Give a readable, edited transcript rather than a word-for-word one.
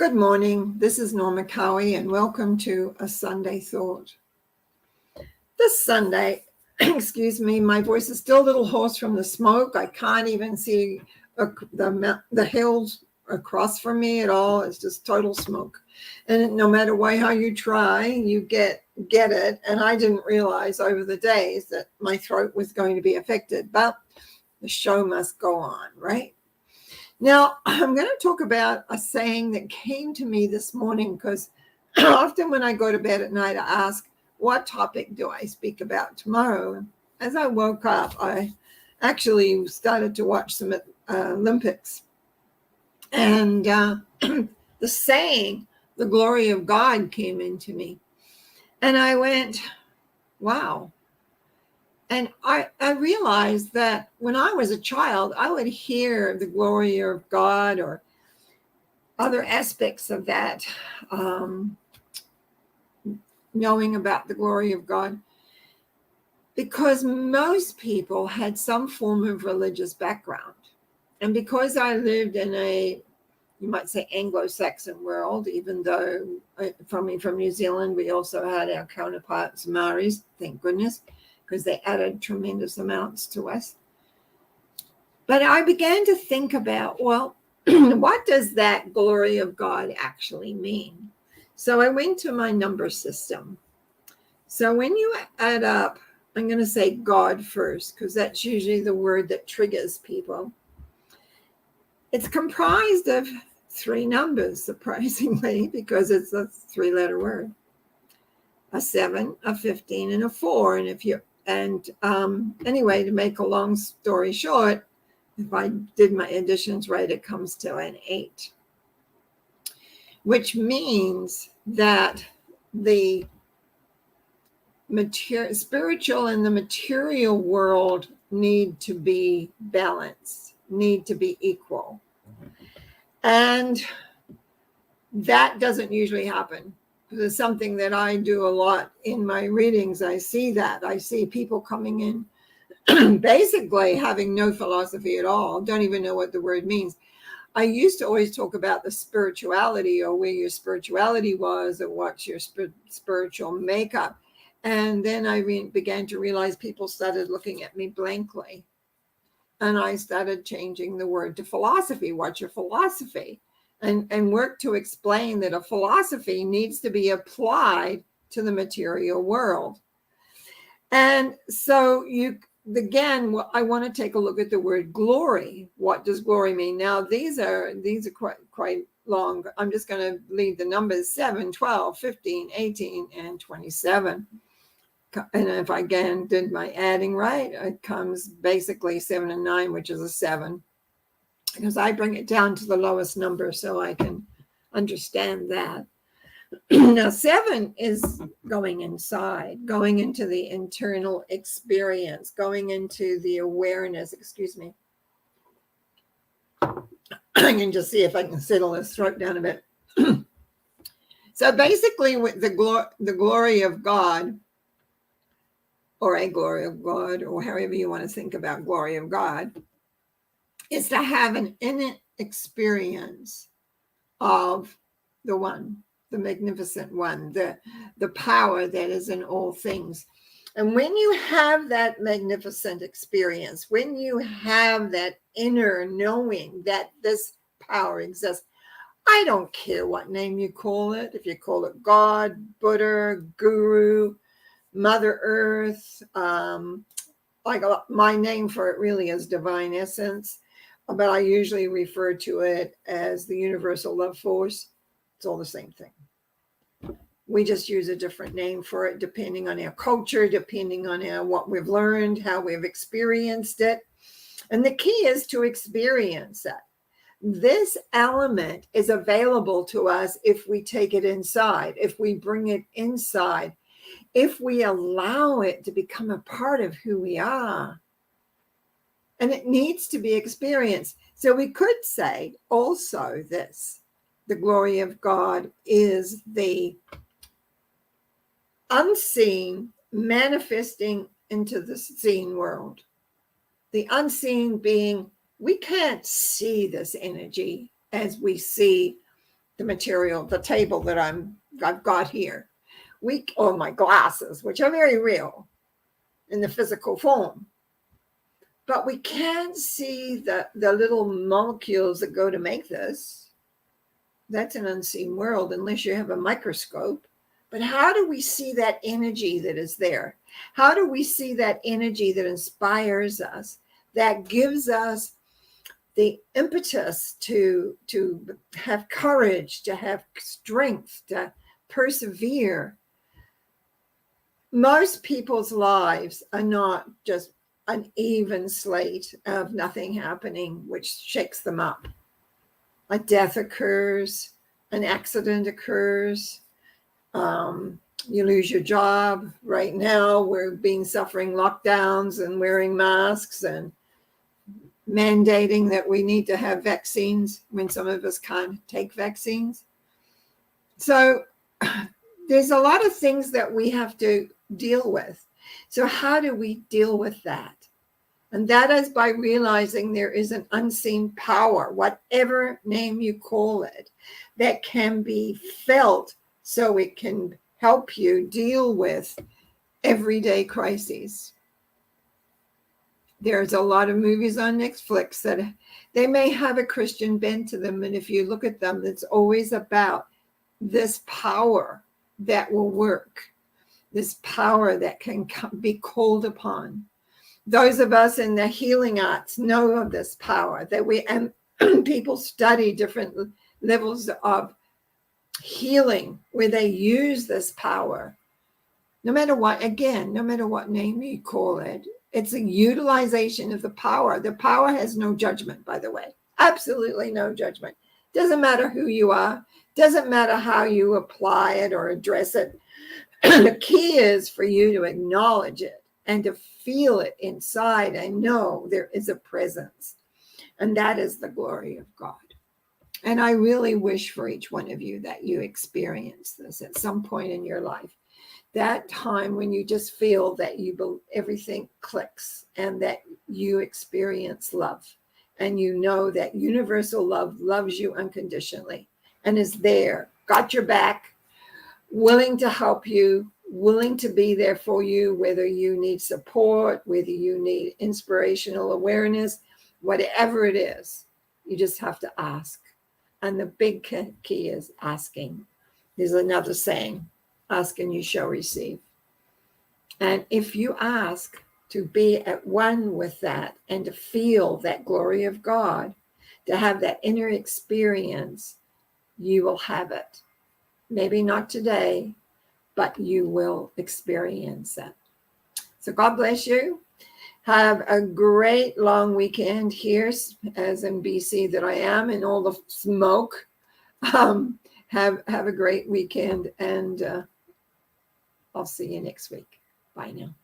Good morning. This is Norma Cowie, and welcome to A Sunday Thought. This Sunday, excuse me, my voice is still a little hoarse from the smoke. I can't even see the hills across from me at all. It's just total smoke. And no matter how you try, you get it. And I didn't realize over the days that my throat was going to be affected, but the show must go on, right? Now, I'm going to talk about a saying that came to me this morning because often when I go to bed at night, I ask, what topic do I speak about tomorrow? As I woke up, I actually started to watch some Olympics. And the saying, the glory of God, came into me. And I went, wow. And I realized that when I was a child, I would hear the glory of God or other aspects of that, knowing about the glory of God, because most people had some form of religious background. And because I lived in you might say, Anglo-Saxon world, even though from New Zealand, we also had our counterparts, Maoris, thank goodness, because they added tremendous amounts to us. But I began to think about, well, what does that glory of God actually mean? So I went to my number system. So when you add up, I'm going to say God first, because that's usually the word that triggers people. It's comprised of 3 numbers, surprisingly, because it's a 3-letter word. A 7, a 15, and a 4. And anyway, to make a long story short, if I did my additions right, it comes to an 8, which means that the spiritual and the material world need to be balanced, need to be equal. And that doesn't usually happen. It's something that I do a lot in my readings. I see people coming in basically having no philosophy at all, don't even know what the word means. I used to always talk about the spirituality, or where your spirituality was, or what's your spiritual makeup. And then I began to realize people started looking at me blankly. And I started changing the word to philosophy. What's your philosophy? And work to explain that a philosophy needs to be applied to the material world. And so again, I want to take a look at the word glory. What does glory mean? Now, these are quite long. I'm just going to leave the numbers 7, 12, 15, 18, and 27. And if I again did my adding right, it comes basically 7 and 9, which is a 7. Because I bring it down to the lowest number so I can understand that. Now, 7 is going inside, going into the internal experience, going into the awareness. Excuse me. I can just see if I can settle this throat down a bit. So basically, with the glory of God, or a glory of God, or however you want to think about glory of God, is to have an innate experience of the one, the magnificent one, the power that is in all things. And when you have that magnificent experience, when you have that inner knowing that this power exists, I don't care what name you call it, if you call it God, Buddha, Guru, Mother Earth, like my name for it really is Divine Essence, but I usually refer to it as the universal love force. It's all the same thing. We just use a different name for it, depending on our culture, depending on what we've learned, how we've experienced it. And the key is to experience it. This element is available to us if we take it inside, if we bring it inside, if we allow it to become a part of who we are. And it needs to be experienced. So we could say also this: the glory of God is the unseen manifesting into the seen world. The unseen being, we can't see this energy as we see the material, the table that I've got here. Or my glasses, which are very real in the physical form. But we can't see the little molecules that go to make this. That's an unseen world unless you have a microscope. But how do we see that energy that is there? How do we see that energy that inspires us, that gives us the impetus to have courage, to have strength, to persevere? Most people's lives are not just an even slate of nothing happening, which shakes them up. A death occurs, an accident occurs, you lose your job. Right now, we're suffering lockdowns and wearing masks and mandating that we need to have vaccines when some of us can't take vaccines. So there's a lot of things that we have to deal with. So how do we deal with that? And that is by realizing there is an unseen power, whatever name you call it, that can be felt so it can help you deal with everyday crises. There's a lot of movies on Netflix that they may have a Christian bent to them. And if you look at them, it's always about this power that will work, this power that can be called upon. Those of us in the healing arts know of this power and people study different levels of healing where they use this power. No matter what name you call it, it's a utilization of the power. The power has no judgment, by the way. Absolutely no judgment. Doesn't matter who you are. Doesn't matter how you apply it or address it. The key is for you to acknowledge it and to feel it inside and know there is a presence. And that is the glory of God. And I really wish for each one of you that you experience this at some point in your life. That time when you just feel that everything clicks and that you experience love. And you know that universal love loves you unconditionally and is there, got your back, willing to help you, willing to be there for you, whether you need support, whether you need inspirational awareness, whatever it is, you just have to ask. And the big key is asking. There's another saying, ask and you shall receive. And if you ask to be at one with that and to feel that glory of God, to have that inner experience, you will have it. Maybe not today, but you will experience it. So God bless you. Have a great long weekend here, as in BC that I am, in all the smoke. Have a great weekend, and I'll see you next week. Bye now.